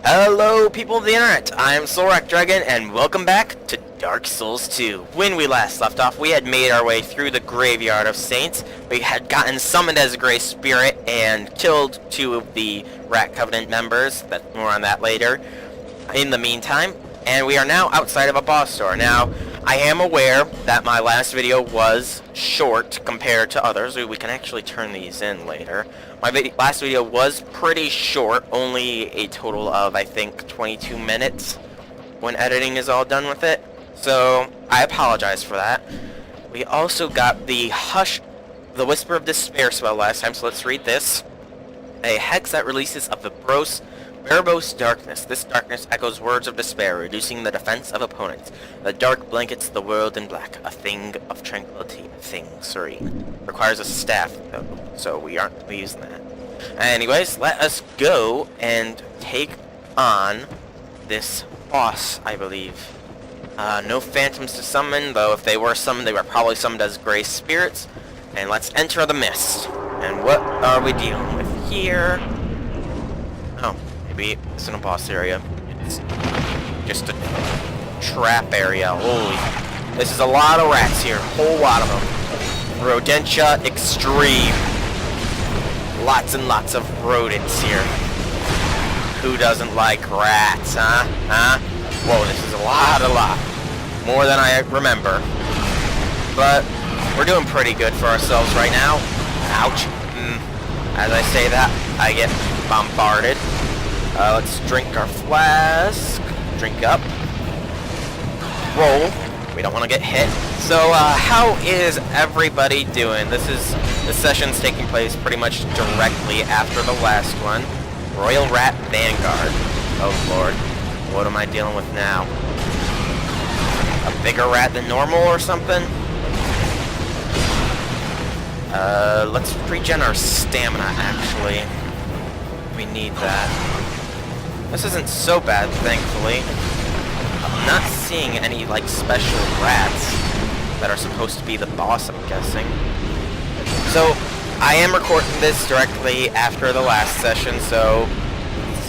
Hello people of the internet, I am Solrak Dragon and welcome back to Dark Souls 2. When we last left off, we had made our way through the Graveyard of Saints. We had gotten summoned as a Grey Spirit and killed two of the Rat Covenant members, more on that later, in the meantime. And we are now outside of a boss store. Now, I am aware that my last video was short compared to others. We can actually turn these in later. My last video was pretty short, only a total of, I think, 22 minutes when editing is all done with it. So, I apologize for that. We also got the Whisper of Despair spell last time, so let's read this. A hex that releases of the verbose darkness. This darkness echoes words of despair, reducing the defense of opponents. The dark blankets the world in black, a thing of tranquility, a thing serene. Requires a staff, though, so we aren't using that. Anyways, let us go and take on this boss, I believe. No phantoms to summon, though if they were summoned, they were probably summoned as Grey Spirits. And let's enter the mist. And what are we dealing with here? Oh. Maybe it's in a boss area. It's just a trap area. Holy. This is a lot of rats here. Whole lot of them. Rodentia Extreme. Lots and lots of rodents here. Who doesn't like rats, huh? Whoa, this is a lot. More than I remember. But we're doing pretty good for ourselves right now. Ouch. As I say that, I get bombarded. Let's drink our flask. Drink up. Roll. We don't want to get hit. So, how is everybody doing? The session's taking place pretty much directly after the last one. Royal Rat Vanguard. Oh lord. What am I dealing with now? A bigger rat than normal or something? Let's regen our stamina, actually. We need that. This isn't so bad, thankfully. I'm not seeing any, special rats that are supposed to be the boss, I'm guessing. So, I am recording this directly after the last session, so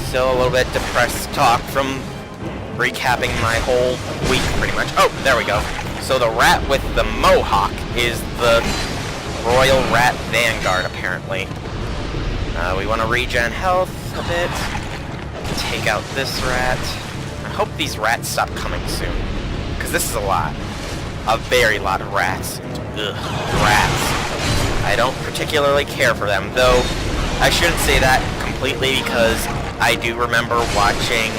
still a little bit depressed talk from recapping my whole week, pretty much. Oh, there we go. So the rat with the mohawk is the Royal Rat Vanguard, apparently. We want to regen health a bit. Take out this rat. I hope these rats stop coming soon, because this is a lot. A very lot of rats. Ugh, rats. I don't particularly care for them, though I shouldn't say that completely because I do remember watching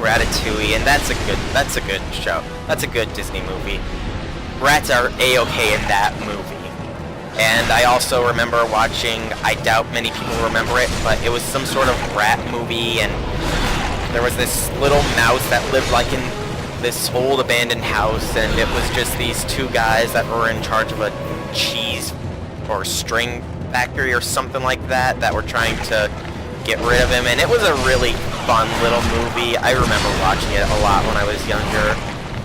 Ratatouille, and that's a good show. That's a good Disney movie. Rats are A-okay in that movie. And I also remember watching, I doubt many people remember it, but it was some sort of rat movie, and there was this little mouse that lived in this old abandoned house, and it was just these two guys that were in charge of a cheese or string factory or something like that were trying to get rid of him, and it was a really fun little movie. I remember watching it a lot when I was younger.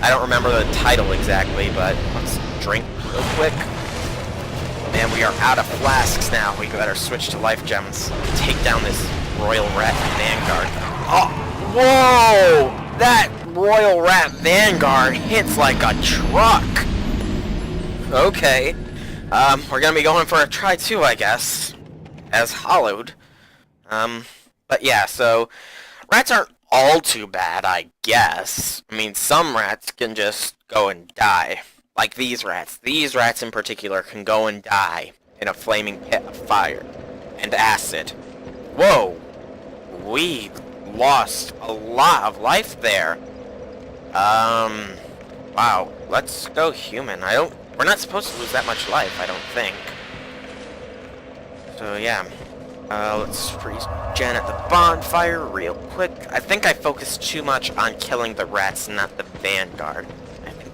I don't remember the title exactly, but let's drink real quick. Man, we are out of flasks now. We better switch to life gems. Take down this Royal Rat Vanguard. Oh, whoa! That Royal Rat Vanguard hits like a truck. Okay. We're gonna be going for a try too, I guess. As hollowed. But yeah, so rats aren't all too bad, I guess. I mean, some rats can just go and die. Like these rats. These rats in particular can go and die in a flaming pit of fire and acid. Whoa! We lost a lot of life there. Wow. Let's go human. We're not supposed to lose that much life, I don't think. So yeah. Let's freeze Jen at the bonfire real quick. I think I focused too much on killing the rats, not the Vanguard.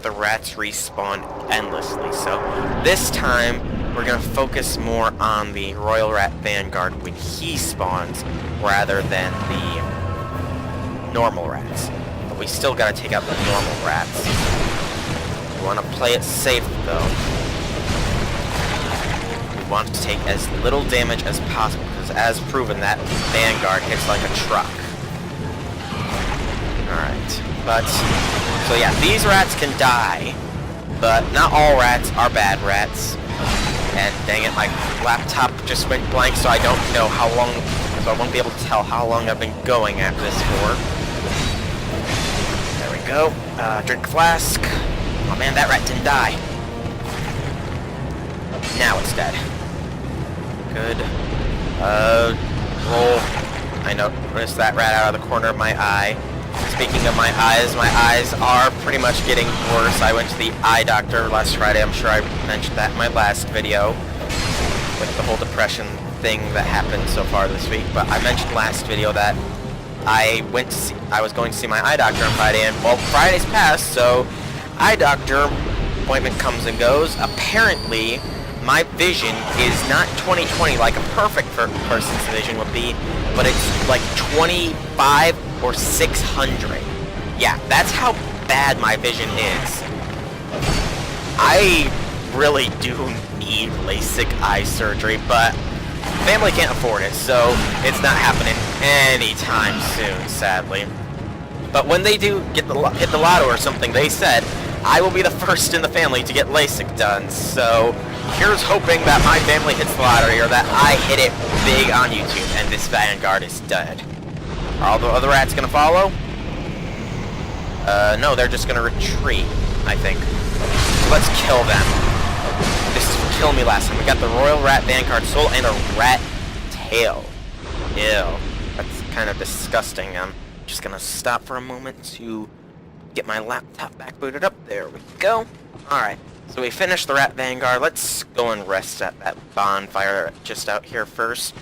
The rats respawn endlessly, so this time we're going to focus more on the Royal Rat Vanguard when he spawns rather than the normal rats. But we still got to take out the normal rats. We want to play it safe though. We want to take as little damage as possible because as proven that Vanguard hits like a truck. Alright. But, so yeah, these rats can die, but not all rats are bad rats. And dang it, my laptop just went blank, so I don't know how long, so I won't be able to tell how long I've been going at this for. There we go. Drink flask. Oh man, that rat didn't die. Now it's dead. Good. Roll. I noticed that rat out of the corner of my eye. Speaking of my eyes are pretty much getting worse. I went to the eye doctor last Friday. I'm sure I mentioned that in my last video with the whole depression thing that happened so far this week. But I mentioned last video that I was going to see my eye doctor on Friday, and well, Friday's passed, so eye doctor appointment comes and goes. Apparently, my vision is not 20/20 like a perfect person's vision would be, but it's like 25 or 600. Yeah, that's how bad my vision is. I really do need LASIK eye surgery, but family can't afford it, so it's not happening anytime soon, sadly. But when they do hit the lotto or something, they said I will be the first in the family to get LASIK done. So here's hoping that my family hits the lottery, or that I hit it big on YouTube and this Vanguard is dead. Are all the other rats gonna follow? No, they're just gonna retreat, I think. So let's kill them. This is what killed me last time. We got the Royal Rat Vanguard Soul and a rat tail. Ew. That's kind of disgusting. I'm just gonna stop for a moment to get my laptop back booted up. There we go. Alright, so we finished the Rat Vanguard. Let's go and rest at that bonfire just out here first.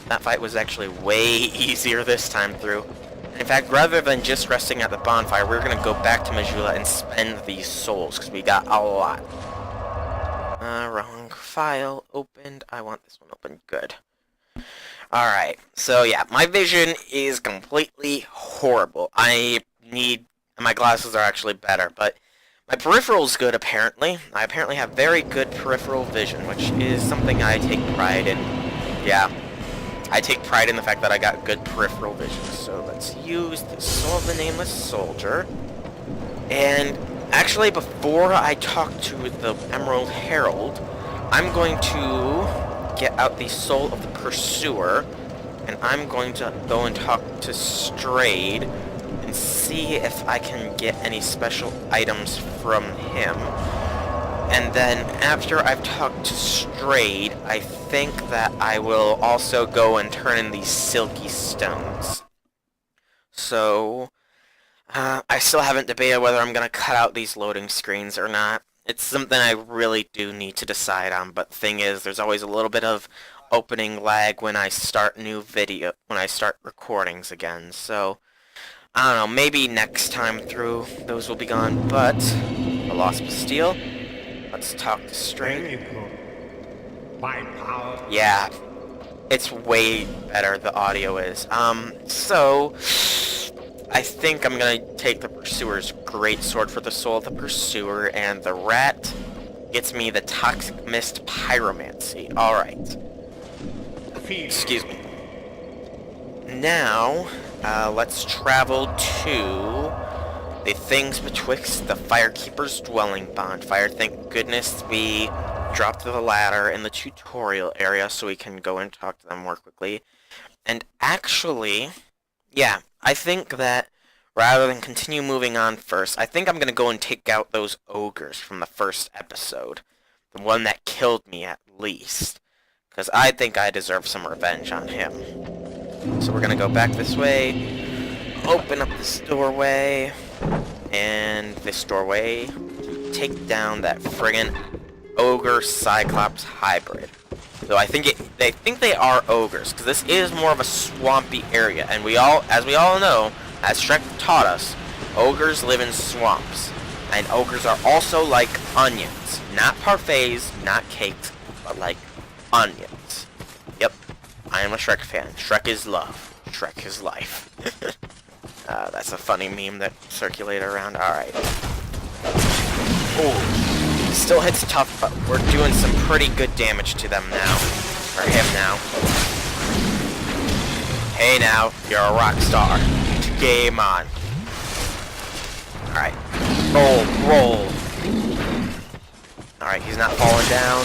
That fight was actually way easier this time through. And in fact, rather than just resting at the bonfire, we're going to go back to Majula and spend these souls, because we got a lot. Wrong file opened. I want this one open. Good. Alright, so yeah, my vision is completely horrible. My glasses are actually better, but my peripheral's good, apparently. I apparently have very good peripheral vision, which is something I take pride in. Yeah. I take pride in the fact that I got good peripheral vision. So let's use the Soul of the Nameless Soldier. And actually, before I talk to the Emerald Herald, I'm going to get out the Soul of the Pursuer, and I'm going to go and talk to Strayed and see if I can get any special items from him. And then after I've talked to Strayed, I think that I will also go and turn in these Silky Stones. So, I still haven't debated whether I'm going to cut out these loading screens or not. It's something I really do need to decide on, but the thing is, there's always a little bit of opening lag when I start when I start recordings again, so I don't know, maybe next time through those will be gone, but a Lost Bastille. Let's talk to Strayed. Yeah, it's way better, the audio is. So I think I'm gonna take the Pursuer's Great Sword for the Soul of the Pursuer, and the rat gets me the Toxic Mist Pyromancy. Alright. Excuse me. Now, let's travel to the Things Betwixt the Firekeeper's Dwelling bonfire. Thank goodness we dropped the ladder in the tutorial area so we can go and talk to them more quickly. And actually, yeah, I think that rather than continue moving on first, I think I'm going to go and take out those ogres from the first episode. The one that killed me, at least. Because I think I deserve some revenge on him. So we're going to go back this way, open up this doorway, and this doorway, take down that friggin' ogre Cyclops hybrid. So I think they think they are ogres, because this is more of a swampy area, and as we all know, as Shrek taught us, ogres live in swamps, and ogres are also like onions, not parfaits, not cakes, but like onions. Yep, I am a Shrek fan. Shrek is love. Shrek is life. That's a funny meme that circulated around. Alright. Ooh. Still hits tough, but we're doing some pretty good damage to them now. Or him now. Hey now, you're a rock star. Game on. Alright. Roll. Alright, he's not falling down.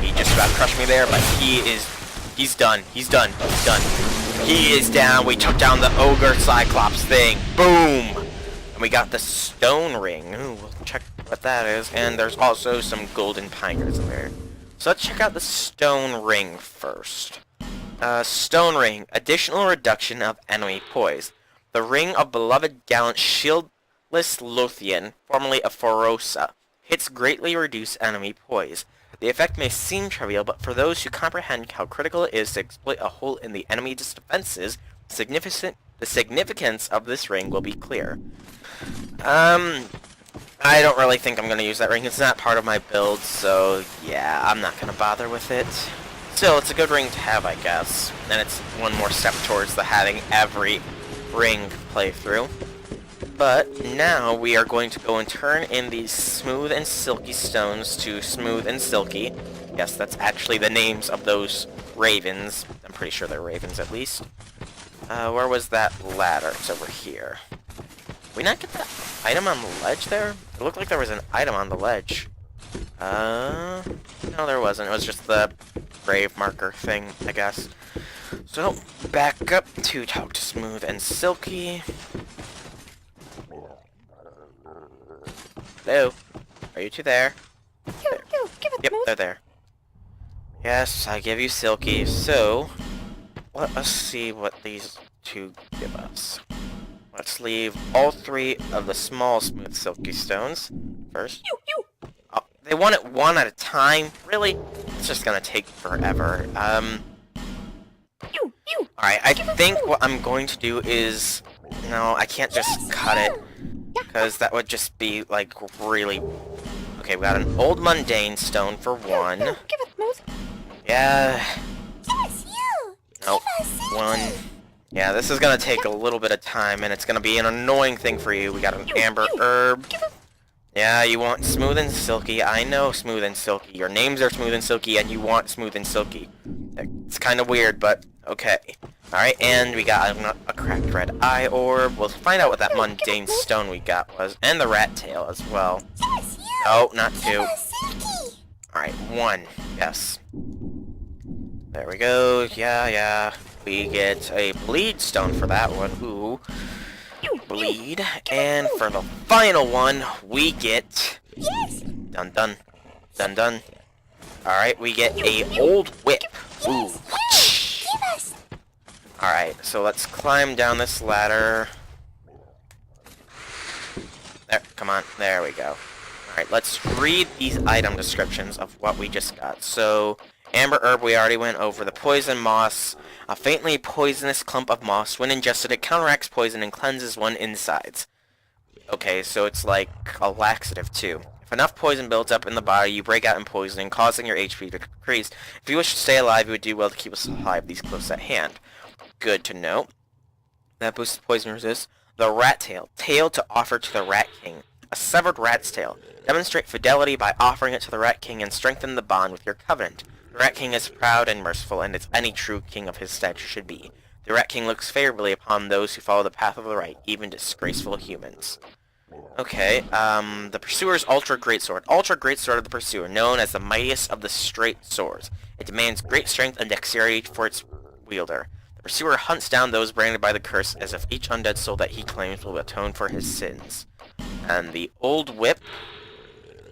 He just about crushed me there, but he's done. He's done. He is down. We took down the Ogre Cyclops thing. Boom! And we got the stone ring. Ooh, we'll check what that is. And there's also some golden piners in there. So let's check out the stone ring first. Stone ring. Additional reduction of enemy poise. The ring of beloved gallant shieldless Lothian, formerly of Forosa. Hits greatly reduce enemy poise. The effect may seem trivial, but for those who comprehend how critical it is to exploit a hole in the enemy's defenses, the significance of this ring will be clear. I don't really think I'm going to use that ring. It's not part of my build, so yeah, I'm not going to bother with it. Still, it's a good ring to have, I guess. And it's one more step towards the having every ring playthrough. But now we are going to go and turn in these smooth and silky stones to smooth and silky. Yes, that's actually the names of those ravens. I'm pretty sure they're ravens at least. Where was that ladder? It's over here. Did we not get that item on the ledge there? It looked like there was an item on the ledge. No, there wasn't. It was just the grave marker thing, I guess. So, back up to talk to Smooth and Silky. Hello? Are you two there? Yep, they're there. Yes, I give you Silky. So, let us see what these two give us. Let's leave all three of the small Smooth Silky stones first. Oh, they want it one at a time? Really? It's just gonna take forever. Alright, I think what I'm going to do is... No, I can't just cut it. Because that would just be, like, really... Okay, we got an old mundane stone for one. Yeah. Nope. One. Yeah, this is gonna take a little bit of time, and it's gonna be an annoying thing for you. We got an amber herb. Yeah, you want Smooth and Silky. I know Smooth and Silky. Your names are Smooth and Silky, and you want Smooth and Silky. It's kind of weird, but okay. Alright, and we got a cracked red eye orb. We'll find out what that mundane stone we got was. And the rat tail as well. No, not two. Alright, one. Yes. There we go. Yeah. We get a bleed stone for that one. Ooh. Bleed. And for the final one, we get... Dun. Alright, we get a old whip. Ooh. Alright, so let's climb down this ladder. There, come on. There we go. Alright, let's read these item descriptions of what we just got. So, amber herb we already went over. The poison moss. A faintly poisonous clump of moss. When ingested, it counteracts poison and cleanses one insides. Okay, so it's like a laxative too. If enough poison builds up in the body, you break out in poisoning, causing your HP to decrease. If you wish to stay alive, you would do well to keep a supply of these close at hand. Good to know. That boosts poison resist. The rat tail. Tail to offer to the Rat King. A severed rat's tail. Demonstrate fidelity by offering it to the Rat King and strengthen the bond with your covenant. The Rat King is proud and merciful, and as any true king of his stature should be. The Rat King looks favorably upon those who follow the path of the right, even disgraceful humans. Okay, the Pursuer's Ultra Greatsword. Ultra Greatsword of the Pursuer, known as the mightiest of the straight swords. It demands great strength and dexterity for its wielder. The Pursuer hunts down those branded by the curse, as if each undead soul that he claims will atone for his sins. And the Old Whip.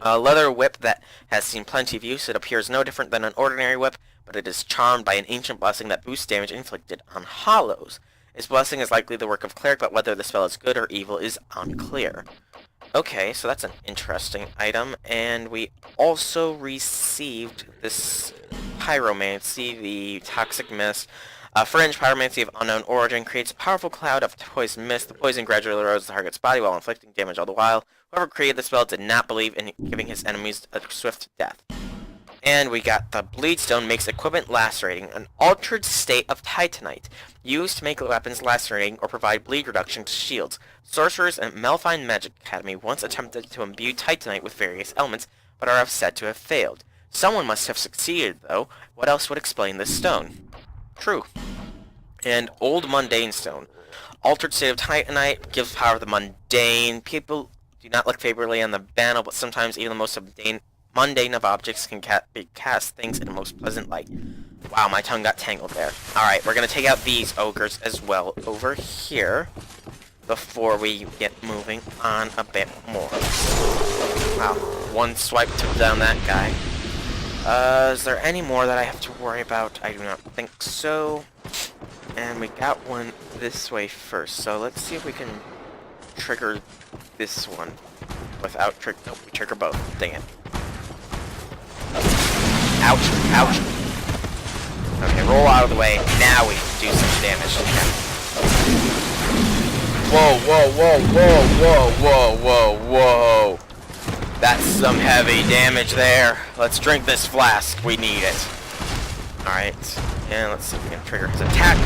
A leather whip that has seen plenty of use. It appears no different than an ordinary whip, but it is charmed by an ancient blessing that boosts damage inflicted on hollows. Its blessing is likely the work of cleric, but whether the spell is good or evil is unclear. Okay, so that's an interesting item, and we also received this Pyromancy, the Toxic Mist. Fringe Pyromancy of unknown origin creates a powerful cloud of poison mist. The poison gradually erodes the target's body while inflicting damage all the while. Whoever created the spell did not believe in giving his enemies a swift death. And we got the Bleedstone makes equipment lacerating, an altered state of Titanite, used to make weapons lacerating or provide bleed reduction to shields. Sorcerers at Malphine Magic Academy once attempted to imbue Titanite with various elements, but are said to have failed. Someone must have succeeded, though. What else would explain this stone? True. And Old Mundane Stone. Altered State of Titanite gives power to the mundane. People do not look favorably on the banner, but sometimes even the most mundane of objects can cast things in a most pleasant light. Wow, my tongue got tangled there. Alright, we're gonna take out these ogres as well over here before we get moving on a bit more. Wow, one swipe took down that guy. Is there any more that I have to worry about? I do not think so. And we got one this way first, so let's see if we can trigger this one without nope, we trigger both. Dang it. Ouch, ouch. Okay, roll out of the way. Now we can do some damage to him. Whoa, whoa, whoa, whoa, whoa, whoa, whoa, whoa. That's some heavy damage there. Let's drink this flask. We need it. Alright. And let's see if we can trigger his attack.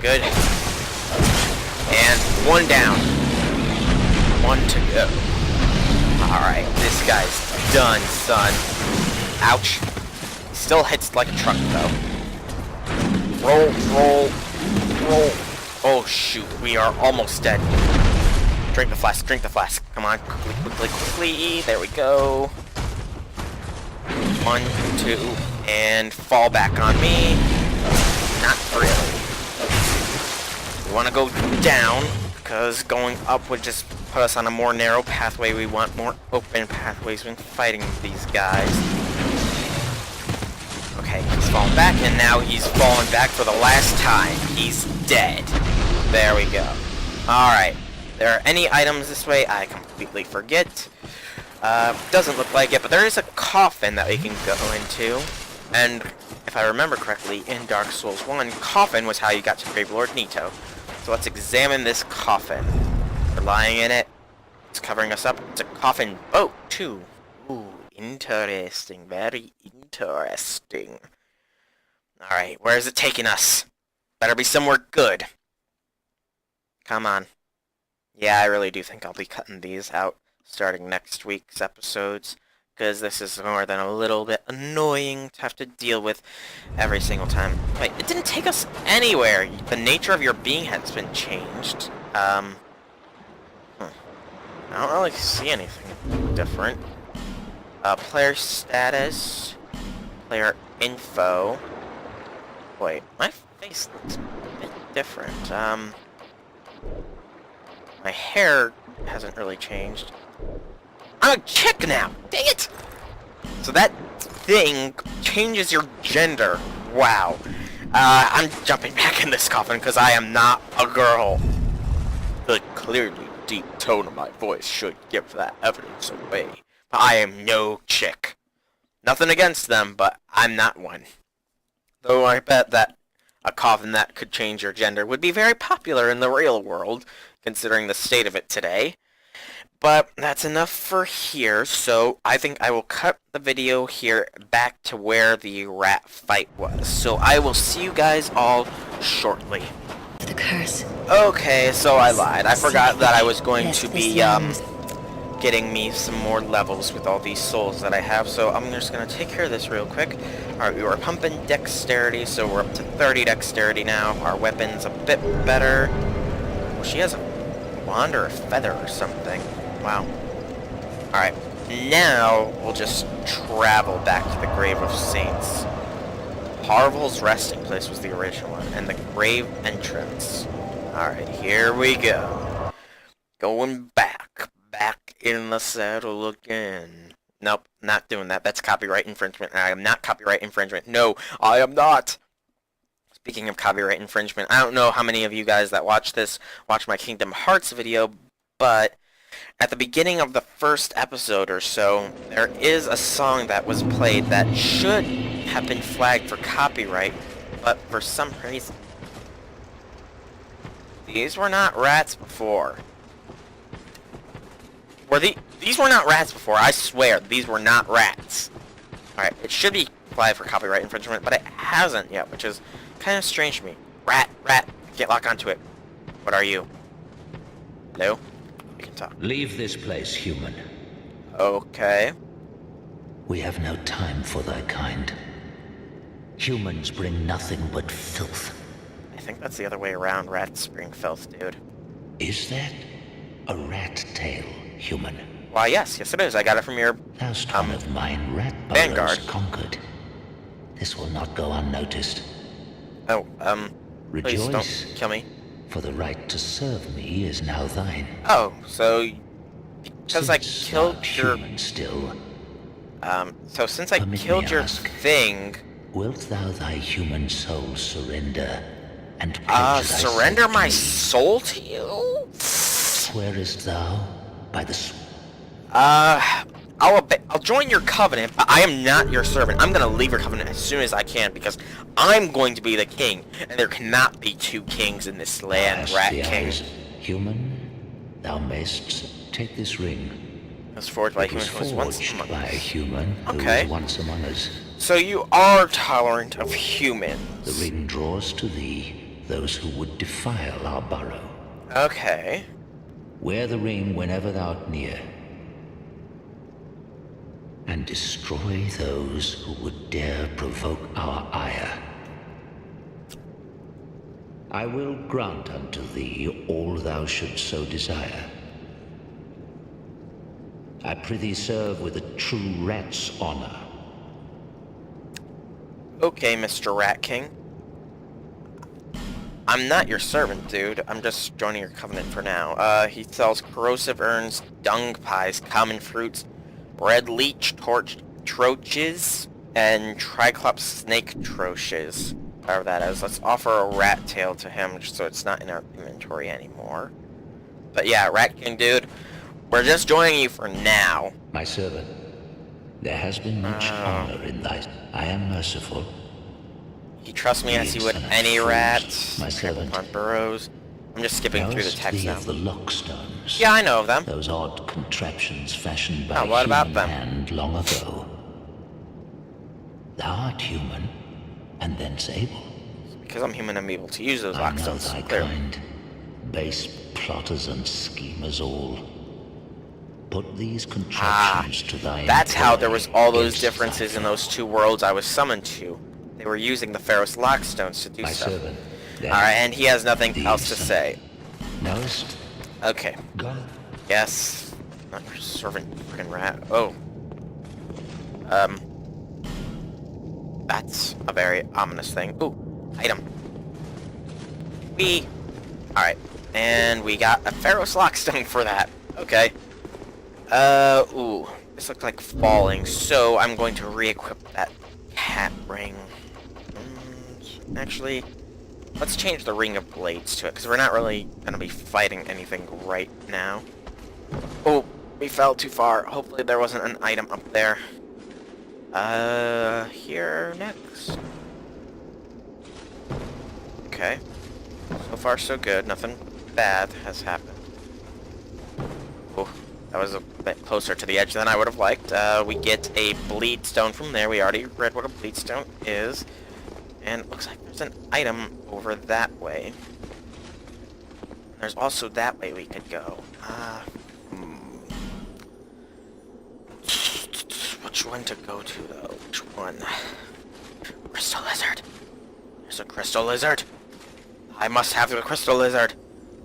Good. And one down. One to go. Alright, this guy's done, son. Ouch. He still hits like a truck, though. Roll, roll, roll. Oh, shoot. We are almost dead. Drink the flask, drink the flask. Come on, quickly, quickly, quickly. There we go. 1, 2, and fall back on me. Not really. We want to go down, because going up would just put us on a more narrow pathway. We want more open pathways when fighting these guys. Okay, he's fallen back, and now he's fallen back for the last time. He's dead. There we go. Alright. There are any items this way? I completely forget. Doesn't look like it, but there is a coffin that we can go into. And if I remember correctly, in Dark Souls 1, coffin was how you got to Gravelord Nito. So let's examine this coffin. We're lying in it. It's covering us up. It's a coffin boat, too. Ooh, interesting. Very interesting. Alright, where is it taking us? Better be somewhere good. Come on. Yeah, I really do think I'll be cutting these out starting next week's episodes, because this is more than a little bit annoying to have to deal with every single time. Wait, it didn't take us anywhere. The nature of your being has been changed. I don't really see anything different. Player status, player info. Wait, my face looks a bit different. My hair hasn't really changed. I'm a chick now! Dang it! So that thing changes your gender. Wow. I'm jumping back in this coffin because I am not a girl. The clearly deep tone of my voice should give that evidence away. I am no chick. Nothing against them, but I'm not one. Though I bet that a coffin that could change your gender would be very popular in the real world, considering the state of it today. But that's enough for here, so I think I will cut the video here back to where the rat fight was. So I will see you guys all shortly. The curse. Okay, so I lied. I forgot that I was going to be getting me some more levels with all these souls that I have, so I'm just going to take care of this real quick. Alright, we were pumping dexterity, so we're up to 30 dexterity now. Our weapon's a bit better. Oh, she has a wand or a feather or something. Wow. Alright, now we'll just travel back to the Grave of Saints. Harval's resting place was the original one, and the grave entrance. Alright, here we go. Going back in the saddle again. Nope, not doing that. That's copyright infringement. I am not copyright infringement. No, I am not. Speaking of copyright infringement, I don't know how many of you guys that watch this watch my Kingdom Hearts video, but at the beginning of the first episode or so, there is a song that was played that should have been flagged for copyright, but for some reason, these were not rats before. These were not rats before, I swear, these were not rats. Alright, it should be flagged for copyright infringement, but it hasn't yet, which is kind of strange to me. Rat, can't lock onto it. What are you? Hello? We can talk. Leave this place, human. Okay. We have no time for thy kind. Humans bring nothing but filth. I think that's the other way around, Rat Spring Filth, dude. Is that a rat tail, human? Why, yes it is. I got it from your, Thou son of mine, rat Vanguard. burrows conquered. This will not go unnoticed. oh, please don't Rejoice, kill me. for the right to serve me is now thine. Oh, so, because I Since killed thou your, human still, so since I Permit me killed your ask. thing, wilt thou thy human soul surrender and pledge thyself surrender to my me? soul to you? Swearest thou by the I'll join your covenant, but I am not your servant. I'm gonna leave your covenant as soon as I can, because I'm going to be the king, and there cannot be two kings in this land, Ask Rat the King. eyes. Human, thou mayst take this ring. It was forged by a It was human who was once forged among by a us. human who Okay. was once among us. So you are tolerant of humans. The ring draws to thee those who would defile our burrow. Okay. Wear the ring whenever thou art near, and destroy those who would dare provoke our ire. I will grant unto thee all thou shouldst so desire. I prithee serve with a true rat's honor. Okay, Mr. Rat King. I'm not your servant, dude. I'm just joining your covenant for now. He sells corrosive urns, dung pies, common fruits, red leech troches, and triclops snake troches. Whatever that is. Let's offer a rat tail to him just so it's not in our inventory anymore. But yeah, Rat King, dude. We're just joining you for now. My servant, there has been much honor in thy... I am merciful. You trust me as you would Yes, and any fools, rat. my Trample servant. upon burrows. I'm just skipping through the Knowest text thee now. of the lockstones? Yeah, I know of them. Those odd contraptions fashioned by Oh, what about human them? hand long ago. Thou art human, and thence able. Because I'm human, I'm able to use those I know lockstones. thy Clearly. kind, base plotters and schemers all. Put these contraptions to thy That's how there was all those against differences thy in those two worlds I was summoned to. They were using the Pharaoh's lockstones to do My stuff. servant, Alright, and he has nothing these else to say. knowest Okay. God? Yes. Not your servant, freaking rat. Oh. That's a very ominous thing. Ooh, item. Alright. And we got a Pharaoh's lockstone for that. Okay. Ooh. This looks like falling, so I'm going to re-equip that cat ring. Actually, let's change the ring of blades to it, because we're not really going to be fighting anything right now. Oh, we fell too far. Hopefully there wasn't an item up there. Here next. Okay. So far so good. Nothing bad has happened. Oh, that was a bit closer to the edge than I would have liked. We get a bleed stone from there. We already read what a bleed stone is. And it looks like there's an item over that way. There's also that way we could go. Which one to go to, though? Which one? Crystal Lizard. There's a Crystal Lizard. I must have the Crystal Lizard.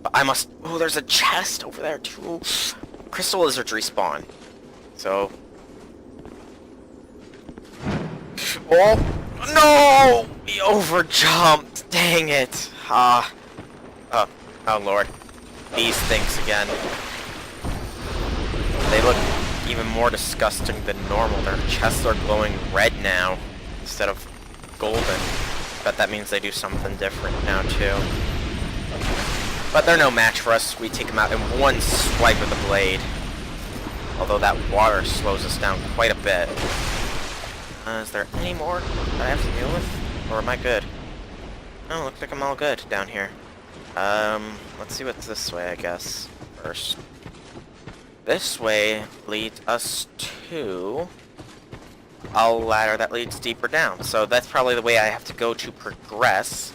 But I must... Oh, there's a chest over there, too. Crystal Lizards respawn. So... Oh! No! We overjumped! Dang it! Oh, Lord. These things again. They look even more disgusting than normal. Their chests are glowing red now instead of golden. Bet that means they do something different now too. But they're no match for us. We take them out in one swipe of the blade. Although that water slows us down quite a bit. Is there any more that I have to deal with? Or am I good? Oh, looks like I'm all good down here. Let's see what's this way, I guess, first. This way leads us to a ladder that leads deeper down. So that's probably the way I have to go to progress.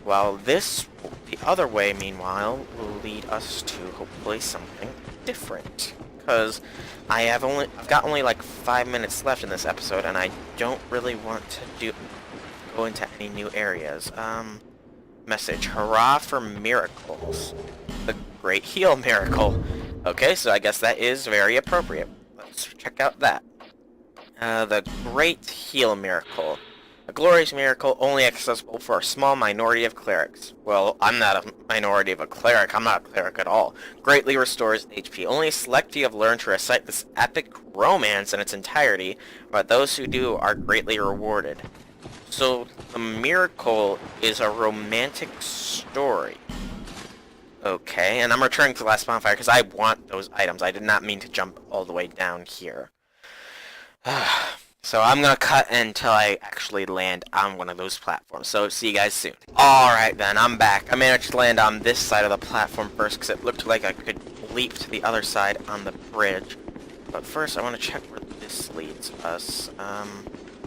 While this, the other way, meanwhile, will lead us to hopefully something different. Because I've got only like 5 minutes left in this episode, and I don't really want to go into any new areas. message. Hurrah for miracles. The Great Heal Miracle. Okay, so I guess that is very appropriate. Let's check out that. The Great Heal Miracle. A glorious miracle only accessible for a small minority of clerics. Well, I'm not a minority of a cleric. I'm not a cleric at all. Greatly restores HP. Only a select few have learned to recite this epic romance in its entirety, but those who do are greatly rewarded. So, the miracle is a romantic story. Okay, and I'm returning to the last bonfire because I want those items. I did not mean to jump all the way down here. So I'm gonna cut until I actually land on one of those platforms. So see you guys soon. Alright then, I'm back. I managed to land on this side of the platform first because it looked like I could leap to the other side on the bridge. But first I want to check where this leads us.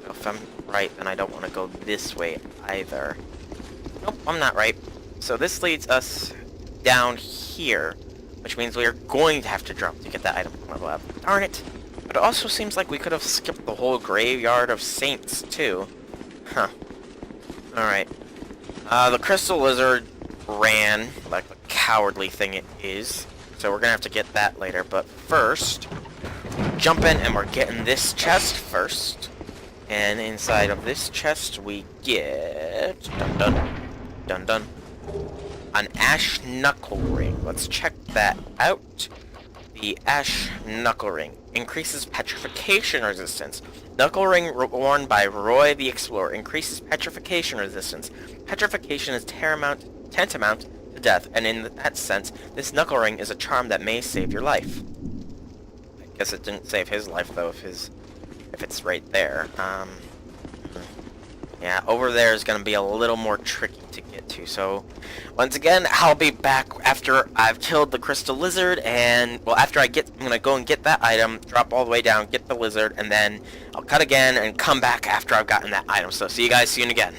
If I'm right, then I don't want to go this way either. Nope, I'm not right. So this leads us down here, which means we are going to have to jump to get that item from the lab. Darn it. But it also seems like we could have skipped the whole Graveyard of Saints, too. Huh. Alright. The Crystal Lizard ran, like the cowardly thing it is. So we're gonna have to get that later. But first, jump in and we're getting this chest first. And inside of this chest we get... Dun-dun. An Ash Knuckle Ring. Let's check that out. The Ash Knuckle Ring increases petrification resistance. Knuckle Ring worn by Roy the Explorer increases petrification resistance. Petrification is tantamount to death, and in that sense, this Knuckle Ring is a charm that may save your life. I guess it didn't save his life though, if it's right there. Yeah, over there is gonna be a little more tricky to get to. So, once again, I'll be back after I've killed the Crystal Lizard, and, well, after I'm gonna go and get that item, drop all the way down, get the lizard, and then I'll cut again and come back after I've gotten that item. So, see you guys soon again.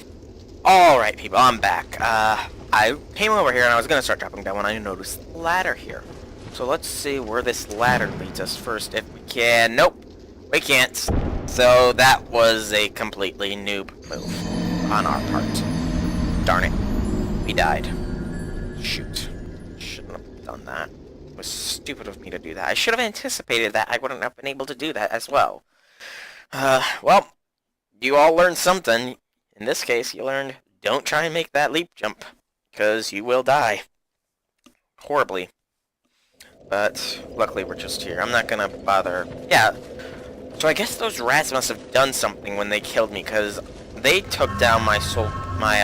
Alright, people, I'm back. I came over here and I was gonna start dropping down when I noticed the ladder here. So, let's see where this ladder leads us first, if we can. Nope, we can't. So, that was a completely noob move on our part. Darn it. We died. Shoot. Shouldn't have done that. It was stupid of me to do that. I should have anticipated that. I wouldn't have been able to do that as well. Well, you all learned something. In this case, you learned don't try and make that leap jump, because you will die. Horribly. But, luckily we're just here. I'm not gonna bother. Yeah. So I guess those rats must have done something when they killed me, because they took down my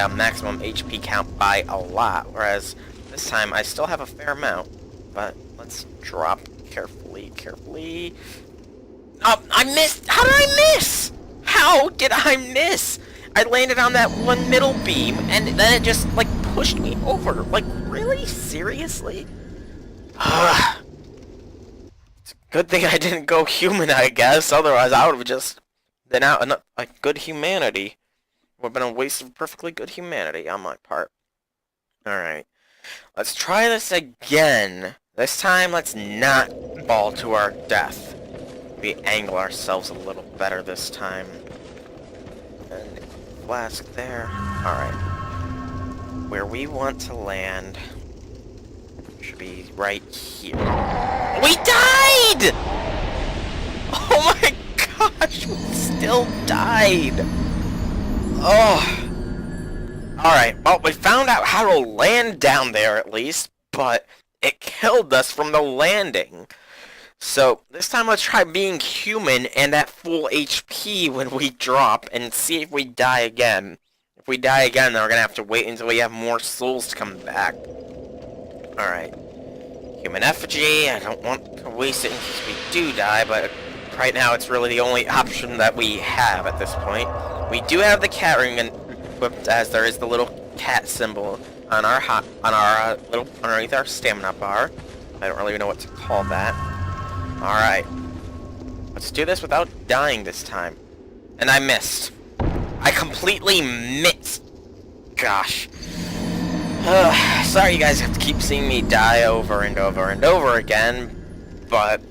maximum HP count by a lot, whereas this time I still have a fair amount. But let's drop carefully. Oh, I missed! How did I miss? How did I miss? I landed on that one middle beam, and then it just, like, pushed me over. Like, really? Seriously? It's a good thing I didn't go human, I guess. Otherwise, I would have just been out in, like, good humanity. Would have been a waste of perfectly good humanity on my part. Alright. Let's try this again. This time, let's not fall to our death. We angle ourselves a little better this time. And flask there. Alright. Where we want to land should be right here. We died! Oh my gosh, we still died. Oh. Alright, well, we found out how to land down there at least, but it killed us from the landing. So, this time let's try being human and at full HP when we drop and see if we die again. If we die again, then we're gonna have to wait until we have more souls to come back. Alright. Human effigy, I don't want to waste it in case we do die, but right now it's really the only option that we have at this point. We do have the cat ring equipped, as there is the little cat symbol on our little underneath our stamina bar. I don't really know what to call that. Alright. Let's do this without dying this time. And I missed. I completely missed. Gosh. Sorry you guys have to keep seeing me die over and over and over again, but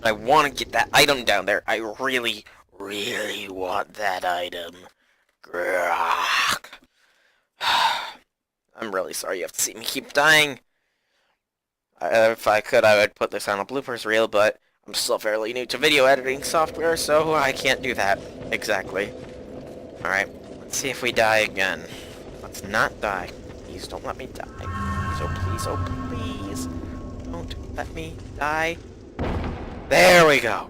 I want to get that item down there. I really, really want that item. I'm really sorry you have to see me keep dying. If I could, I would put this on a bloopers reel, but I'm still fairly new to video editing software, so I can't do that exactly. Alright, let's see if we die again. Let's not die. Please don't let me die. So please, oh please, don't let me die. There we go.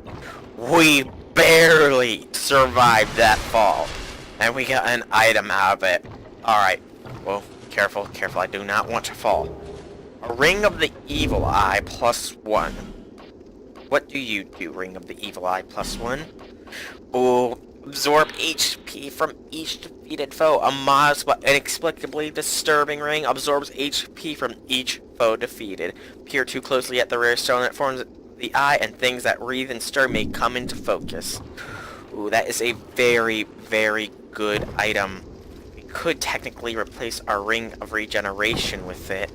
We barely survived that fall. And we got an item out of it. Alright. Well, careful, careful. I do not want to fall. A Ring of the Evil Eye +1. What do you do, Ring of the Evil Eye +1? Oh, absorb HP from each defeated foe. A modest but inexplicably disturbing ring absorbs HP from each foe defeated. Peer too closely at the rare stone that forms the eye, and things that wreathe and stir may come into focus. Ooh, that is a very, very good item. We could technically replace our Ring of Regeneration with it,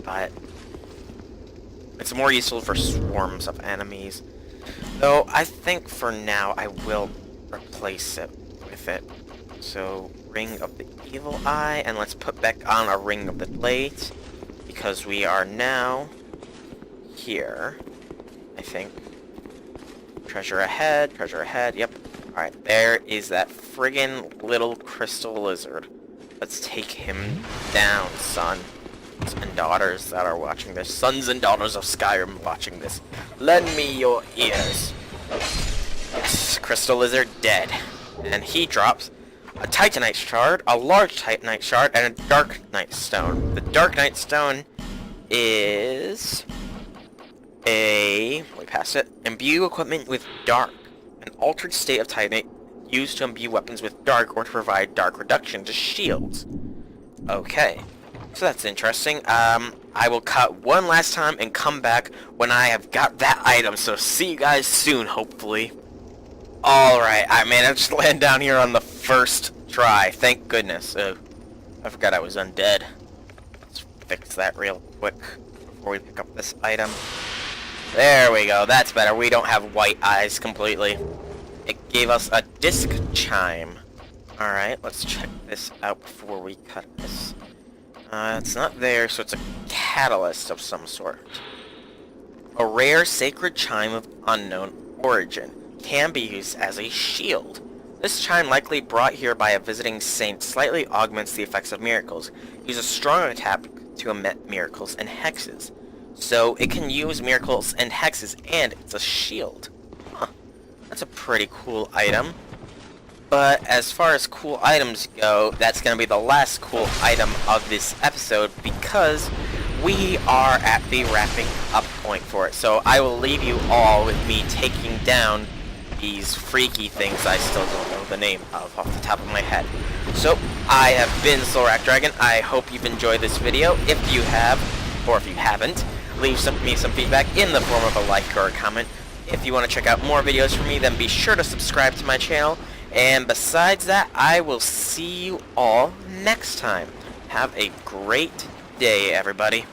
but it's more useful for swarms of enemies. Though, I think for now I will replace it with it. So, Ring of the Evil Eye, and let's put back on a Ring of the Blades, because we are now here, I think. Treasure ahead, yep. Alright, there is that friggin' little crystal lizard. Let's take him down, son. And daughters that are watching this. Sons and daughters of Skyrim watching this. Lend me your ears. Yes, crystal lizard dead. And he drops a Titanite shard, a large Titanite shard, and a Dark Knight stone. The Dark Knight stone is we passed it. Imbue equipment with dark. An altered state of Titanite used to imbue weapons with dark or to provide dark reduction to shields. Okay. So that's interesting. I will cut one last time and come back when I have got that item. So see you guys soon, hopefully. Alright, I managed to land down here on the first try. Thank goodness. I forgot I was undead. Let's fix that real quick before we pick up this item. There we go. That's better. We don't have white eyes completely. It gave us a disc chime. Alright, let's check this out before we cut this. It's not there, so it's a catalyst of some sort. A rare sacred chime of unknown origin. Can be used as a shield. This chime, likely brought here by a visiting saint, slightly augments the effects of miracles. Use a strong attack to emit miracles and hexes. So it can use miracles and hexes, and it's a shield. Huh. That's a pretty cool item. But as far as cool items go, that's going to be the last cool item of this episode, because we are at the wrapping up point for it. So I will leave you all with me taking down these freaky things I still don't know the name of off the top of my head. So I have been Solrak Dragon. I hope you've enjoyed this video. If you have, or if you haven't, leave me some feedback in the form of a like or a comment. If you want to check out more videos from me, then be sure to subscribe to my channel. And besides that, I will see you all next time. Have a great day, everybody.